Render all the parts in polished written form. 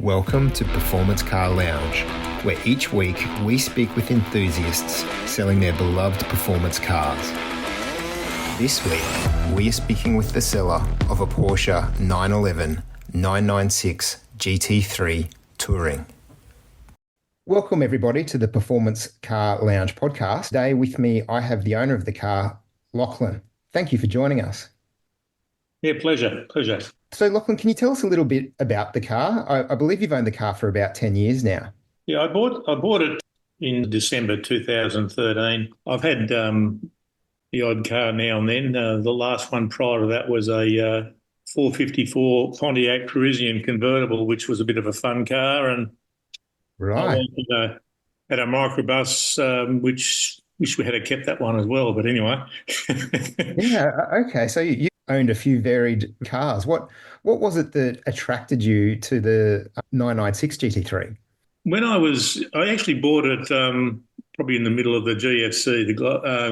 Welcome to Performance Car Lounge, where each week we speak with enthusiasts selling their beloved performance cars. This week, we are speaking with the seller of a Porsche 911 996 GT3 Touring. Welcome everybody to the Performance Car Lounge podcast. Today with me, I have the owner of the car, Lachlan. Thank you for joining us. Yeah, pleasure. So Lachlan, can you tell us a little bit about the car? I believe you've owned the car for about 10 years now. Yeah, I bought it in December 2013. I've had the odd car now and then. The last one prior to that was a 454 Pontiac Parisian convertible, which was a bit of a fun car. And I Right. had a microbus, which wish we had kept that one as well. But anyway. Yeah, okay. So you owned a few varied cars. What was it that attracted you to the 996 GT3? I actually bought it probably in the middle of the GFC, the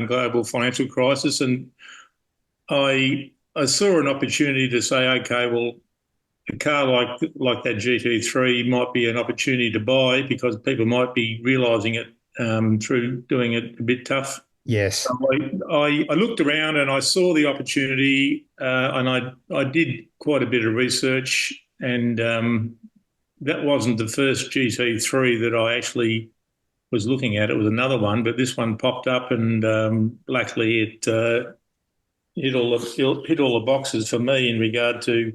global financial crisis, and I saw an opportunity to say, okay, well, a car like that GT3 might be an opportunity to buy because people might be realising it through doing it a bit tough. Yes. So I looked around and I saw the opportunity, and I did quite a bit of research, and that wasn't the first GT3 that I actually was looking at. It was another one, but this one popped up, and luckily it hit all the boxes for me in regard to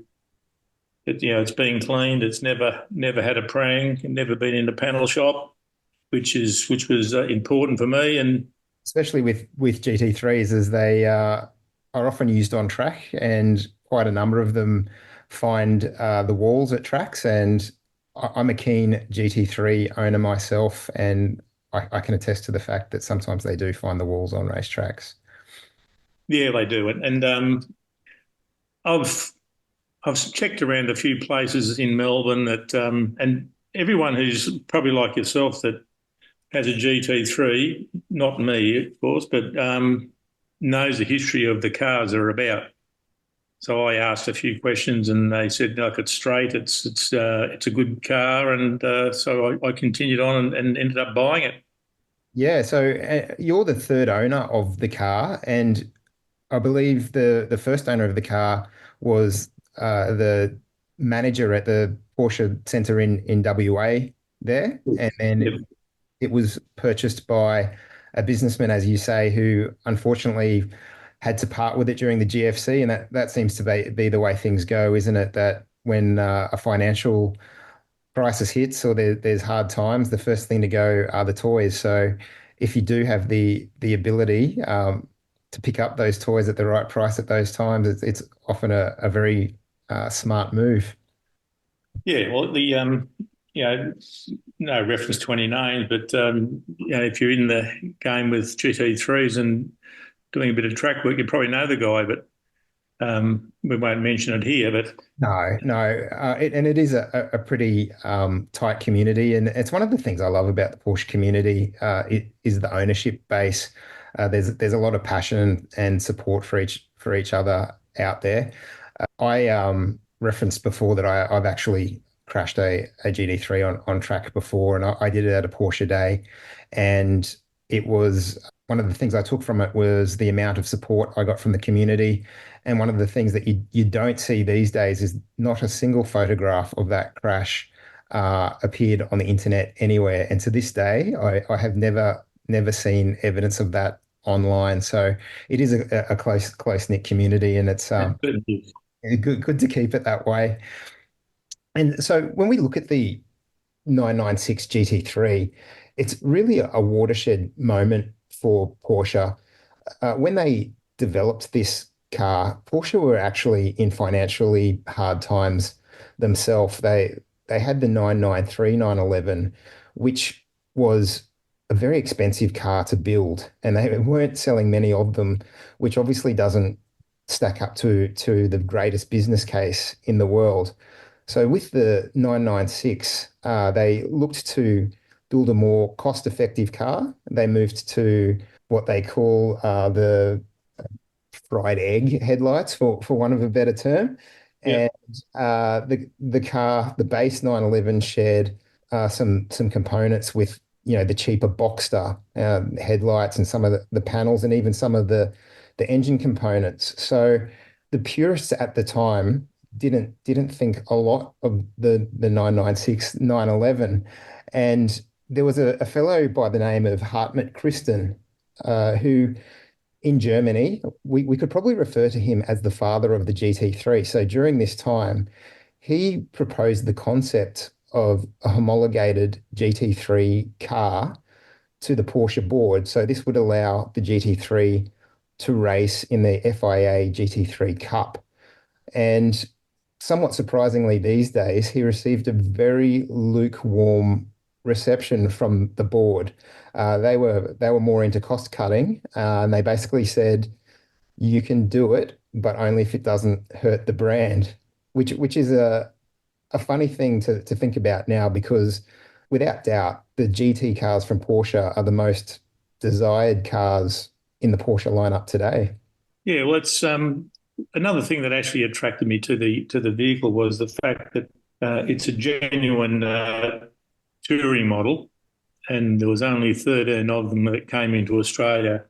it. You know, it's been cleaned. It's never had a prang. Never been in a panel shop, which was important for me. And Especially with GT3s, as they are often used on track, and quite a number of them find the walls at tracks. And I'm a keen GT3 owner myself, and I can attest to the fact that sometimes they do find the walls on racetracks. yeah, they do it. And I've checked around a few places in Melbourne that, and everyone who's probably like yourself that has a GT3, not me, of course, but knows the history of the cars they're about. So I asked a few questions, and they said, "Look, it's straight. It's a good car," and so I continued on and ended up buying it. Yeah, so you're the third owner of the car, and I believe the first owner of the car was the manager at the Porsche Centre in WA there, and then Yep. it was purchased by a businessman, as you say, who unfortunately had to part with it during the GFC, and that seems to be the way things go, isn't it? That when a financial crisis hits or there's hard times, the first thing to go are the toys. So if you do have the ability to pick up those toys at the right price at those times, it's often a very smart move. Yeah, well, you know, no reference to any names, but if you're in the game with GT3s and doing a bit of track work, you probably know the guy, but we won't mention it here. But No. And it is a pretty tight community, and it's one of the things I love about the Porsche community. It is the ownership base. There's a lot of passion and support for each other out there. I referenced before that I've actually crashed a GT3 on track before, and I did it at a Porsche day, and it was one of the things I took from it was the amount of support I got from the community. And one of the things that you don't see these days is not a single photograph of that crash appeared on the internet anywhere. And to this day, I have never seen evidence of that online. So it is a close knit community, and it's good to keep it that way. And so when we look at the 996 GT3, it's really a watershed moment for Porsche. When they developed this car, Porsche were actually in financially hard times themselves. They had the 993 911, which was a very expensive car to build, and they weren't selling many of them, which obviously doesn't stack up to the greatest business case in the world. So with the 996, they looked to build a more cost-effective car. They moved to what they call the fried egg headlights, for want of a better term. Yep. and the car, the base 911 shared some components with the cheaper Boxster headlights and some of the panels and even some of the engine components. So the purists at the time didn't think a lot of the 996 911, and there was a fellow by the name of Hartmut Christen, who in Germany, we could probably refer to him as the father of the GT3. So during this time, he proposed the concept of a homologated GT3 car to the Porsche board. So this would allow the GT3 to race in the FIA GT3 Cup. And somewhat surprisingly these days, he received a very lukewarm reception from the board. They were more into cost cutting, and they basically said you can do it, but only if it doesn't hurt the brand, which is a funny thing to think about now because without doubt, the GT cars from Porsche are the most desired cars in the Porsche lineup today. Yeah, well, it's another thing that actually attracted me to the vehicle was the fact that it's a genuine touring model, and there was only 13 of them that came into Australia.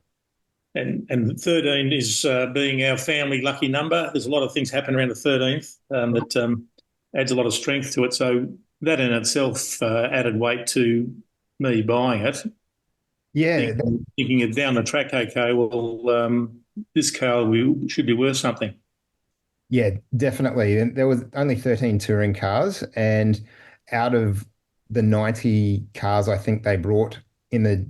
And 13 is being our family lucky number. There's a lot of things happen around the 13th that adds a lot of strength to it. So that in itself added weight to me buying it, Yeah, thinking it down the track, okay, well, this car should be worth something. yeah, definitely. And there was only 13 touring cars, and out of the 90 cars I think they brought in the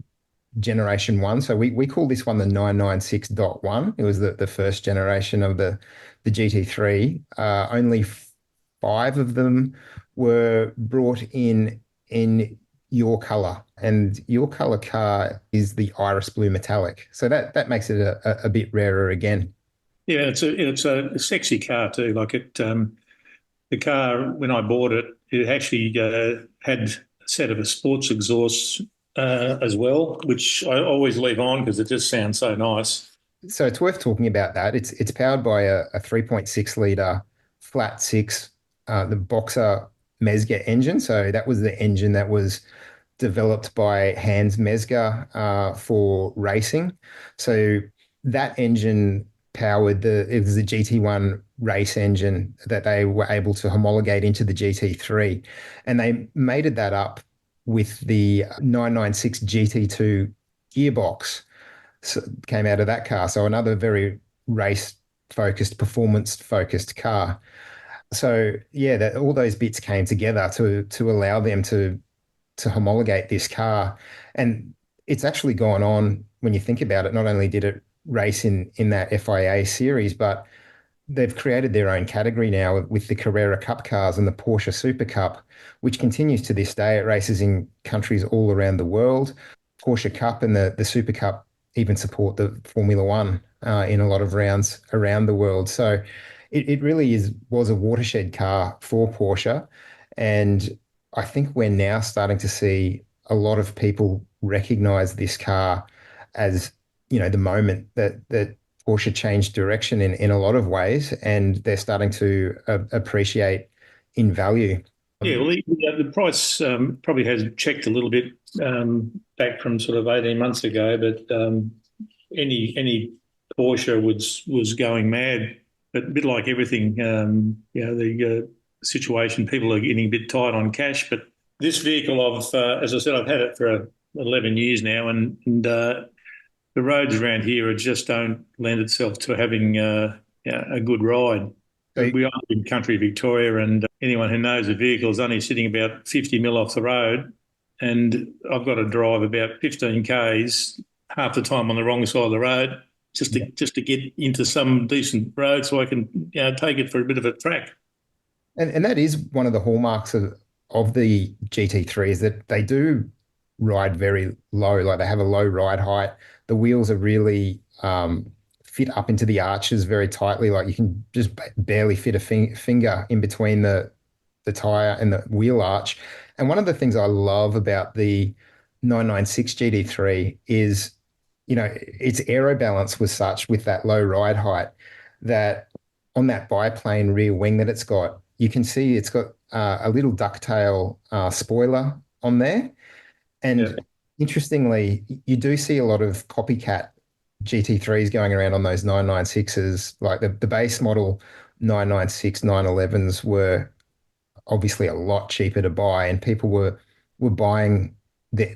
generation one. So we call this one the 996.1. It was the first generation of the GT3. Only five of them were brought in your color, and your color car is the iris blue metallic. So that makes it a bit rarer again. Yeah, it's a sexy car too. Like the car when I bought it, it actually had a set of a sports exhausts as well, which I always leave on because it just sounds so nice. So it's worth talking about that. It's powered by a 3.6 liter flat six, the Boxer Mezger engine. So that was the engine that was developed by Hans Mezger for racing. So that engine powered it was the GT1 race engine that they were able to homologate into the GT3. And they mated that up with the 996 GT2 gearbox, so came out of that car. So another very race focused, performance focused car. So yeah, that all those bits came together to allow them to homologate this car. And it's actually gone on when you think about it. Not only did it race in that FIA series, but they've created their own category now with the Carrera Cup cars and the Porsche Super Cup, which continues to this day. It races in countries all around the world. Porsche Cup and the Super Cup even support the Formula One in a lot of rounds around the world. So it really was a watershed car for Porsche. And I think we're now starting to see a lot of people recognize this car as, the moment that Porsche changed direction in a lot of ways, and they're starting to appreciate in value. Yeah, well, the price probably has checked a little bit back from sort of 18 months ago, but any Porsche was going mad. But a bit like everything, the situation, people are getting a bit tight on cash. But this vehicle, as I said, I've had it for 11 years now, and the roads around here just don't lend itself to having a good ride. So, We are in country Victoria, and anyone who knows the vehicle is only sitting about 50 mil off the road, and I've got to drive about 15 k's half the time on the wrong side of the road just to get into some decent road so I can take it for a bit of a track. and that is one of the hallmarks of the GT3 is that they do ride very low, like they have a low ride height. The wheels are really fit up into the arches very tightly, like you can just barely fit a finger in between the tire and the wheel arch. And one of the things I love about the 996 GT3 is, its aero balance was such with that low ride height that on that biplane rear wing that it's got, you can see it's got a little ducktail spoiler on there. Yeah. And interestingly, you do see a lot of copycat GT3s going around on those 996s. Like the base model 996, 911s were obviously a lot cheaper to buy, and people were buying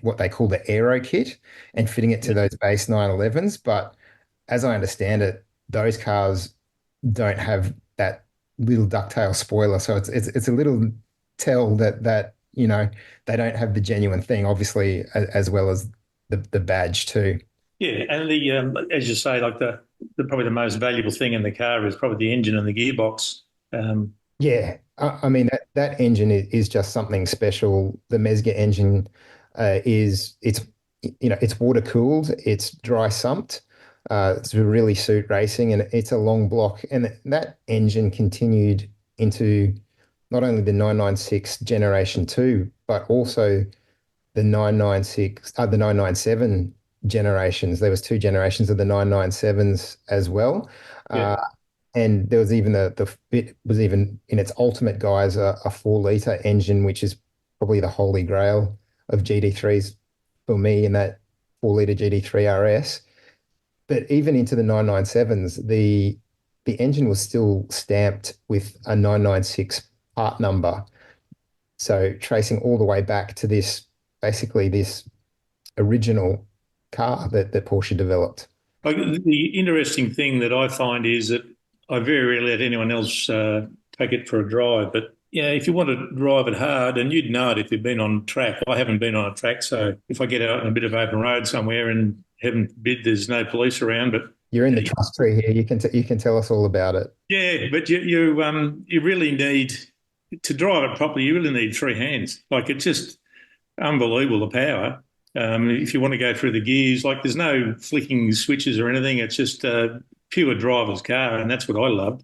what they call the aero kit and fitting it to those base 911s. But as I understand it, those cars don't have that little ducktail spoiler, so it's a little tell that they don't have the genuine thing, obviously, as well as the badge too. Yeah, and the as you say, like the probably the most valuable thing in the car is probably the engine and the gearbox. Um, Yeah, I mean that engine is just something special. The Mezger engine it's water cooled, it's dry sumped, it's to really suit racing, and it's a long block. And that engine continued into not only the 996 Generation 2, but also the 996, the 997 generations. There was two generations of the 997s as well. yeah, And there was even the bit was even in its ultimate guise a 4 liter engine, which is probably the holy grail of GT3s for me in that 4 liter GT3 RS. But even into the 997s, the engine was still stamped with a 996 part number. So tracing all the way back to this original car that Porsche developed. like the interesting thing that I find is that I very rarely let anyone else take it for a drive. But yeah, if you want to drive it hard, and you'd know it if you've been on track. I haven't been on a track, so if I get out on a bit of open road somewhere, and heaven forbid there's no police around, but You're in the trust tree here. You can tell us all about it. yeah, but you really need to drive it properly. You really need three hands. Like it's just unbelievable the power. If you want to go through the gears, like there's no flicking switches or anything. It's just a pure driver's car, and that's what I loved.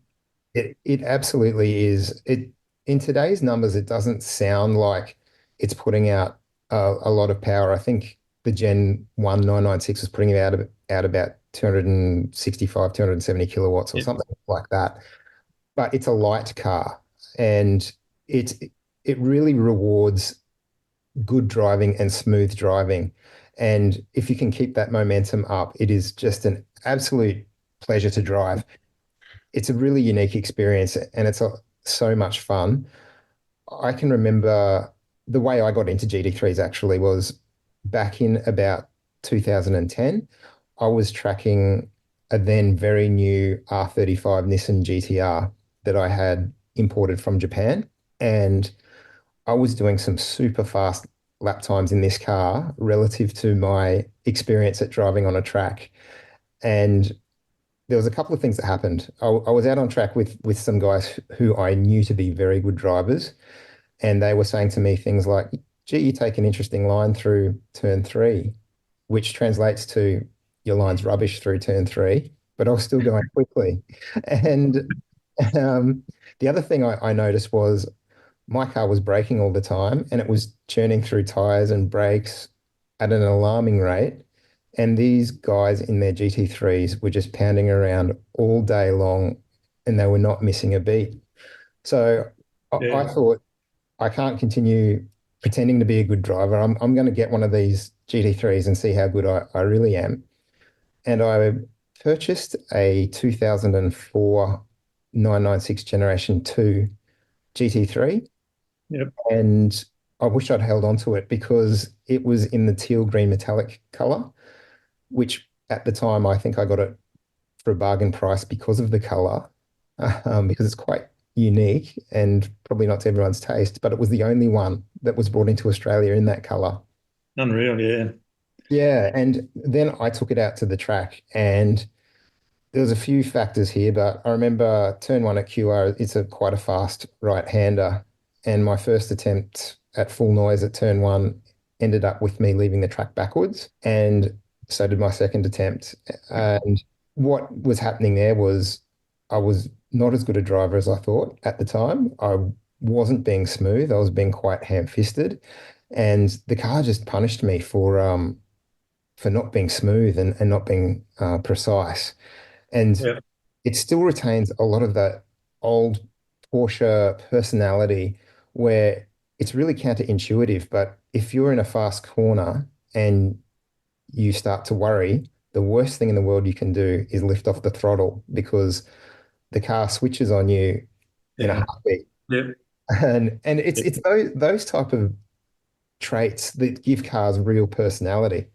It absolutely is. It in today's numbers, it doesn't sound like it's putting out a lot of power. I think the Gen 1 996 was putting out about 265, 270 kilowatts or Yeah, something like that. But it's a light car, and it it really rewards good driving and smooth driving. And if you can keep that momentum up, it is just an absolute pleasure to drive. It's a really unique experience, and so much fun. I can remember the way I got into GT3s actually was back in about 2010. I was tracking a then very new R35 Nissan GTR that I had imported from Japan. And I was doing some super fast lap times in this car relative to my experience at driving on a track. And there was a couple of things that happened. I was out on track with some guys who I knew to be very good drivers, and they were saying to me things like, "Gee, you take an interesting line through turn three," which translates to your line's rubbish through turn three, but I was still going quickly. And the other thing I noticed was my car was braking all the time, and it was churning through tires and brakes at an alarming rate. And these guys in their GT3s were just pounding around all day long, and they were not missing a beat. So I yeah, thought, I can't continue pretending to be a good driver. I'm going to get one of these GT3s and see how good I really am. And I purchased a 2004 996 Generation 2 GT3, yeah, and I wish I'd held on to it because it was in the teal green metallic color, which at the time I think I got it for a bargain price because of the color, because it's quite unique and probably not to everyone's taste, but it was the only one that was brought into Australia in that color. unreal. Yeah, Yeah, and then I took it out to the track, and there was a few factors here, but I remember turn one at QR, it's a quite a fast right-hander, and my first attempt at full noise at turn one ended up with me leaving the track backwards, and so did my second attempt. And what was happening there was I was not as good a driver as I thought at the time. I wasn't being smooth. I was being quite ham-fisted, and the car just punished me for not being smooth and not being precise. And yeah. it still retains a lot of that old Porsche personality where it's really counterintuitive. But if you're in a fast corner and you start to worry, the worst thing in the world you can do is lift off the throttle because the car switches on you in a Yeah. heartbeat. Yep. And it's those type of traits that give cars real personality.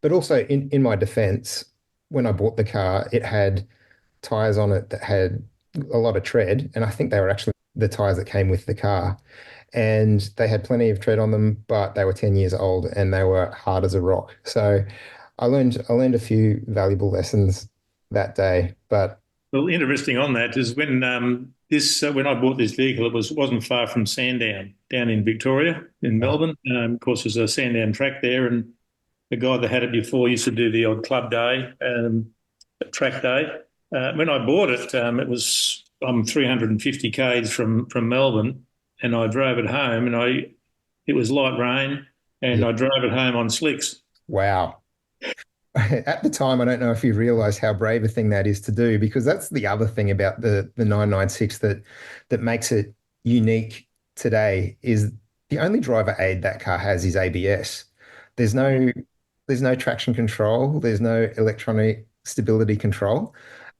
But also in my defense, when I bought the car, it had tires on it that had a lot of tread, and I think they were actually the tires that came with the car. And they had plenty of tread on them, but they were 10 years old and they were hard as a rock. So I learned a few valuable lessons that day. But Well, interesting on that is when I bought this vehicle, wasn't far from Sandown down in Victoria in Melbourne. Of course, there's a Sandown track there, and the guy that had it before used to do the odd club day, track day. When I bought it, I'm 350 k's from Melbourne, and I drove it home, and I it was light rain, and yeah, I drove it home on slicks. wow. At the time, I don't know if you realize how brave a thing that is to do, because that's the other thing about the 996 that makes it unique today is the only driver aid that car has is ABS. There's no there's no traction control, there's no electronic stability control.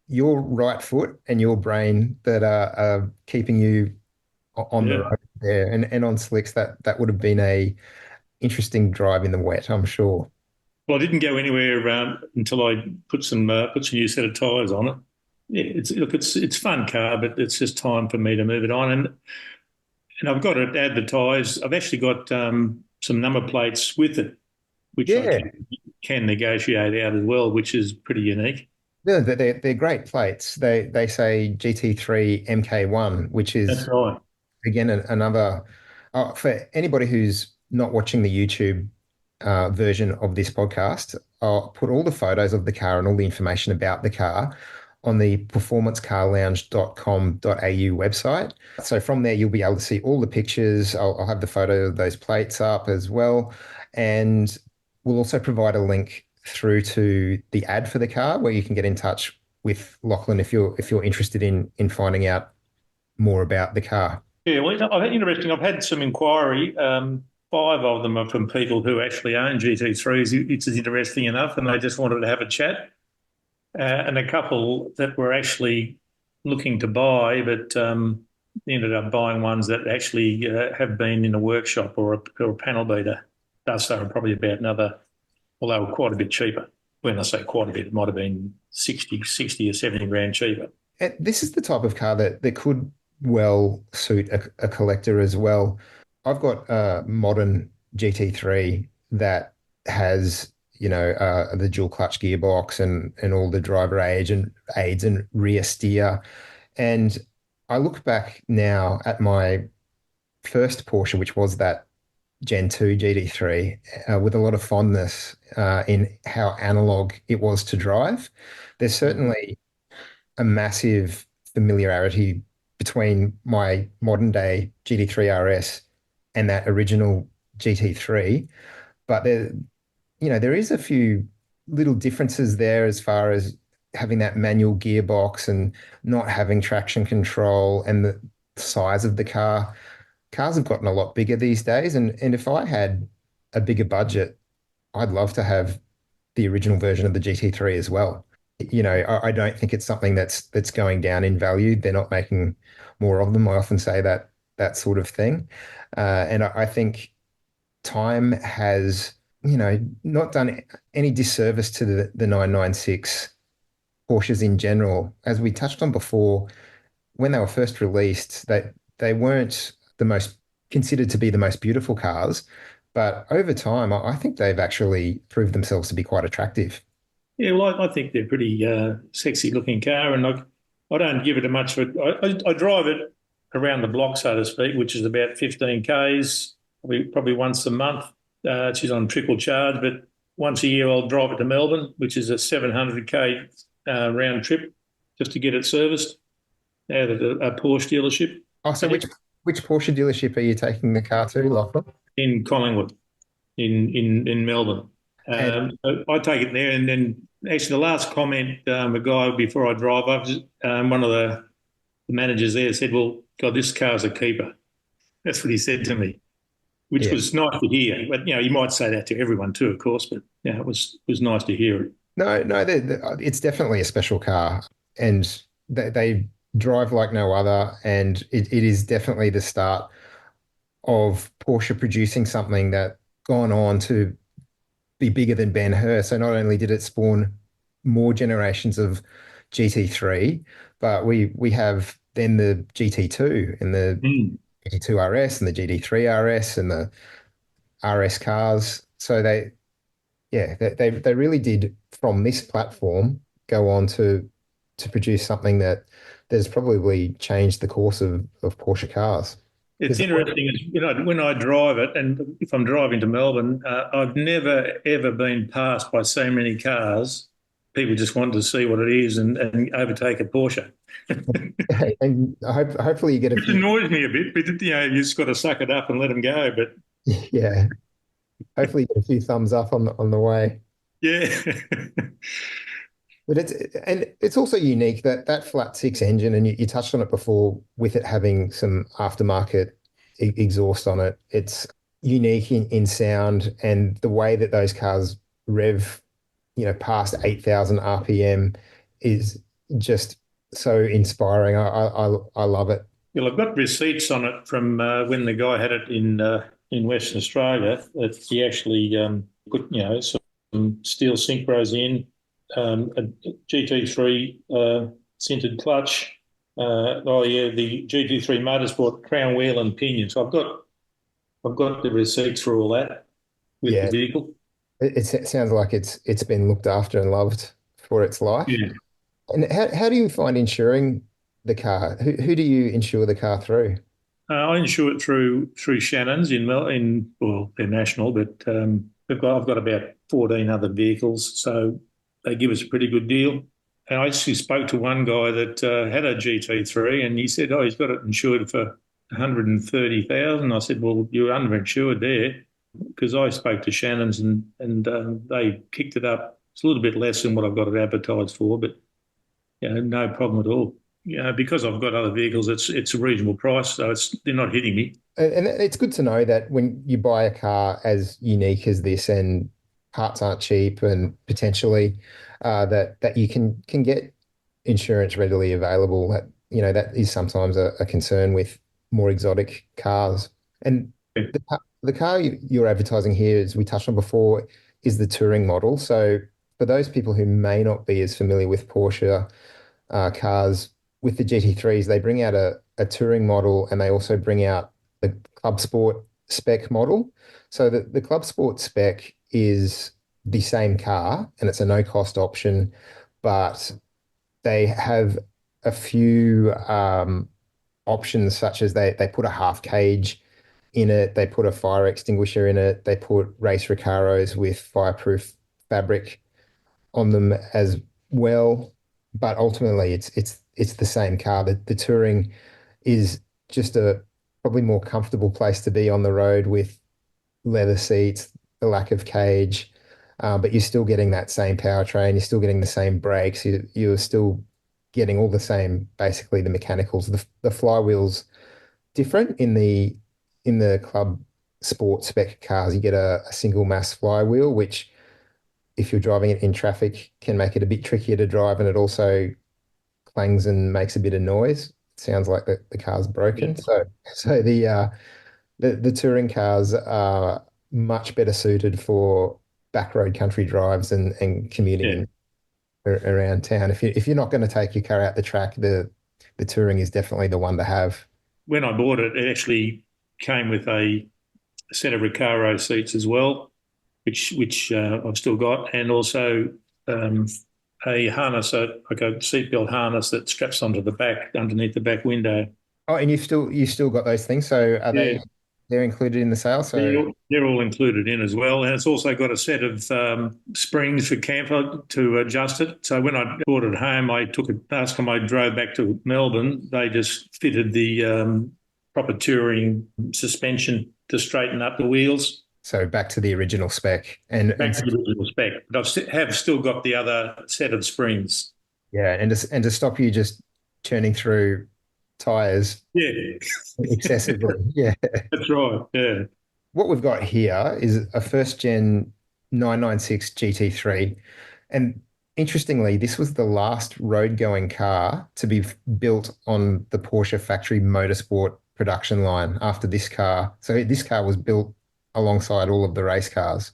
Your right foot and your brain that are keeping you on the Yeah. road there and on slicks, that would have been a interesting drive in the wet, I'm sure. Well, I didn't go anywhere until I put some new set of tyres on it. Yeah, it's fun car, but it's just time for me to move it on. And I've got to advertise. I've actually got some number plates with it, which I Yeah. can negotiate out as well, which is pretty unique. Yeah, they're great plates. They say GT3 MK1, which That's is right. again another for anybody who's not watching the YouTube version of this podcast. I'll put all the photos of the car and all the information about the car on the performancecarlounge.com.au website. So from there, you'll be able to see all the pictures. I'll have the photo of those plates up as well, and we'll also provide a link through to the ad for the car where you can get in touch with Lachlan if you're interested in finding out more about the car. Yeah, well, I've had interesting. I've had some inquiry. Five of them are from people who actually own GT3s. It's interesting enough, and they just wanted to have a chat. And a couple that were actually looking to buy, but ended up buying ones that actually have been in a workshop or a panel beater. Thus, they were probably about another, well, they were quite a bit cheaper. When I say quite a bit, it might have been 60 or 70 grand cheaper. And this is the type of car that could well suit a collector as well. I've got a modern GT3 that has, the dual clutch gearbox and all the driver aids and rear steer. And I look back now at my first Porsche, which was that Gen 2 GT3, with a lot of fondness in how analog it was to drive. There's certainly a massive familiarity between my modern day GT3 RS and that original GT3, but there is a few little differences there as far as having that manual gearbox and not having traction control and the size of the car. Cars have gotten a lot bigger these days, and if I had a bigger budget, I'd love to have the original version of the GT3 as well. I don't think it's something that's going down in value. They're not making more of them. I often say that sort of thing, and I think time has, not done any disservice to the 996 Porsches in general. As we touched on before, when they were first released, they weren't the most considered to be the most beautiful cars, but over time, I think they've actually proved themselves to be quite attractive. Yeah, well, I think they're pretty sexy looking car, and I don't give it a much. I drive it around the block, so to speak, which is about 15 k's, probably once a month. She's on trickle charge, but once a year I'll drive it to Melbourne, which is a 700k round trip, just to get it serviced out at a Porsche dealership. Oh, so And which Porsche dealership are you taking the car to, Lachlan? in Collingwood, in Melbourne. And So I take it there, and then actually, the last comment, a guy before I drive up, one of the managers there said, "Well, God, this car's a keeper." That's what he said to me, which Yeah. was nice to hear. But you might say that to everyone too, of course. But yeah, it was nice to hear it. No, no, it's definitely a special car, and they drive like no other, and it is definitely the start of Porsche producing something that gone on to be bigger than Ben-Hur. So not only did it spawn more generations of GT3, but we have then the GT2 and the Mm. GT2 RS and the GT3 RS and the RS cars. So they really did from this platform go on to produce something that there's probably changed the course of Porsche cars. It's Because interesting, when I drive it, and if I'm driving to Melbourne, I've never ever been passed by so many cars. People just want to see what it is and overtake a Porsche, and hopefully you get a which few, annoys me a bit. But you just got to suck it up and let them go. But yeah, hopefully you get a few thumbs up on the way. yeah, But it's also unique that that flat six engine, and you touched on it before with it having some aftermarket exhaust on it. It's unique in sound and the way that those cars rev, past 8,000 RPM is just so inspiring. I love it. well, I've got receipts on it from when the guy had it in Western Australia. That he actually put some steel synchros in, a GT3 sintered clutch. Oh yeah, the GT3 Motorsport crown wheel and pinion. So I've got the receipts for all that with the Yeah, vehicle. it sounds like it's been looked after and loved for its life. Yeah. And how do you find insuring the car? Who do you insure the car through? I insure it through Shannon's well, they're national, but I've got about 14 other vehicles, so they give us a pretty good deal. And I actually spoke to one guy that had a GT3, and he said, "Oh, he's got it insured for 130,000." I said, "Well, you're underinsured there," because I spoke to Shannon's and they kicked it up. It's a little bit less than what I've got it advertised for, but no problem at all. Because I've got other vehicles, it's a reasonable price, so they're not hitting me. And it's good to know that when you buy a car as unique as this and parts aren't cheap and potentially that you can get insurance readily available. That that is sometimes a concern with more exotic cars. And the car you're advertising here, as we touched on before, is the touring model. So for those people who may not be as familiar with Porsche cars, with the GT3s, they bring out a touring model and they also bring out the Club Sport spec model. So the Club Sport spec is the same car and it's a no cost option, but they have a few options such as they put a half cage in it, they put a fire extinguisher in it, they put race Recaros with fireproof fabric on them as well. But ultimately, it's the same car. The Touring is just a probably more comfortable place to be on the road with leather seats, the lack of cage, but you're still getting that same powertrain. You're still getting the same brakes. You're still getting all the same, basically the mechanicals. The flywheel's different in the Club Sport spec cars. You get a single mass flywheel, which if you're driving it in traffic can make it a bit trickier to drive, and it also clangs and makes a bit of noise. It sounds like the car's broken. So the touring cars are much better suited for back road country drives and commuting Yeah. around town. If you're not going to take your car out the track, the touring is definitely the one to have. When I bought it, it actually came with a set of Recaro seats as well, which I've still got, and also um, a harness, like a seatbelt harness that straps onto the back underneath the back window. Oh, and you've still got those things. So are Yeah. they're included in the sale? They're So all, they're all included in as well, and it's also got a set of springs for camper to adjust it. So when I brought it home, I took it. Last time I drove back to Melbourne, they just fitted the proper touring suspension to straighten up the wheels. So back to the original spec, back to the original spec. But have still got the other set of springs. yeah, and to stop you just churning through tires Yeah, excessively. Yeah. that's right. Yeah, What we've got here is a first gen 996 GT3. And interestingly, this was the last road going car to be built on the Porsche factory motorsport production line after this car. So this car was built alongside all of the race cars.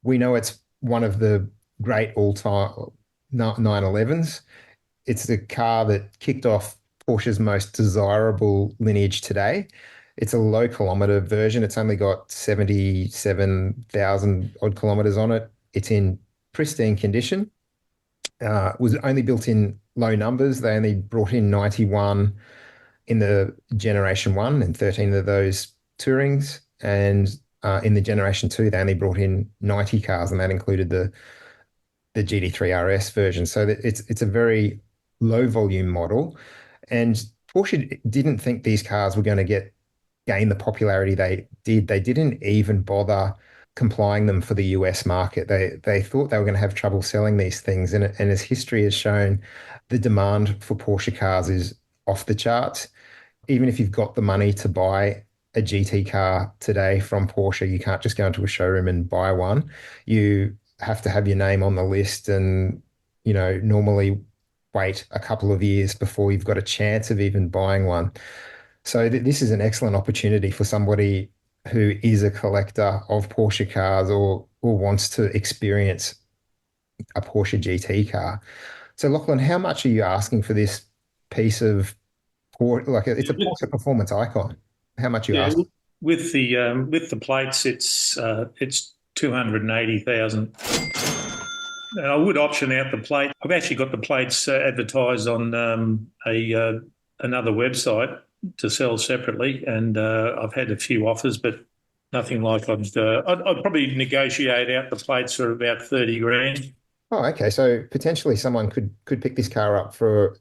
We know it's one of the great all-time 911s. It's the car that kicked off Porsche's most desirable lineage today. It's a low kilometer version. It's only got 77,000 odd kilometers on it. It's in pristine condition. Was only built in low numbers. They only brought in 91 in the Generation 1 and 13 of those Tourings. And in the Generation 2, they only brought in 90 cars, and that included the GT3 RS version. So it's a very low volume model. And Porsche didn't think these cars were going to gain the popularity they did. They didn't even bother complying them for the US market. They thought they were going to have trouble selling these things. And as history has shown, the demand for Porsche cars is off the charts. Even if you've got the money to buy a GT car today from Porsche, you can't just go into a showroom and buy one. You have to have your name on the list and, normally wait a couple of years before you've got a chance of even buying one. So this is an excellent opportunity for somebody who is a collector of Porsche cars or wants to experience a Porsche GT car. So Lachlan, how much are you asking for this piece of it's a Porsche performance icon? How much are you yeah. asking? With the plates, it's 280,000. And I would option out the plate. I've actually got the plates advertised on another website to sell separately, and I've had a few offers, but nothing like I'd probably negotiate out the plates for about 30 grand. Oh, okay. So potentially someone could pick this car up for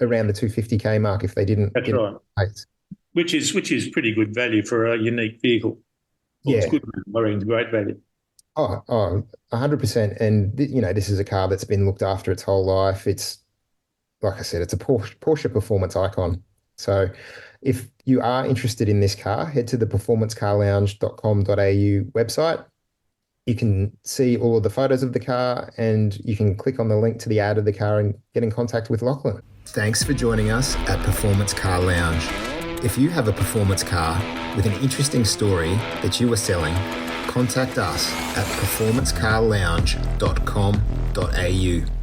around the 250K mark if they didn't That's get right. plates. Which is pretty good value for a unique vehicle. Well, it's Yeah. good, it's great value. Oh, 100%. And this is a car that's been looked after its whole life. It's like I said, it's a Porsche performance icon. So if you are interested in this car, head to the performancecarlounge.com.au website. You can see all of the photos of the car, and you can click on the link to the ad of the car and get in contact with Lachlan. Thanks for joining us at Performance Car Lounge. If you have a performance car with an interesting story that you are selling, contact us at performancecarlounge.com.au.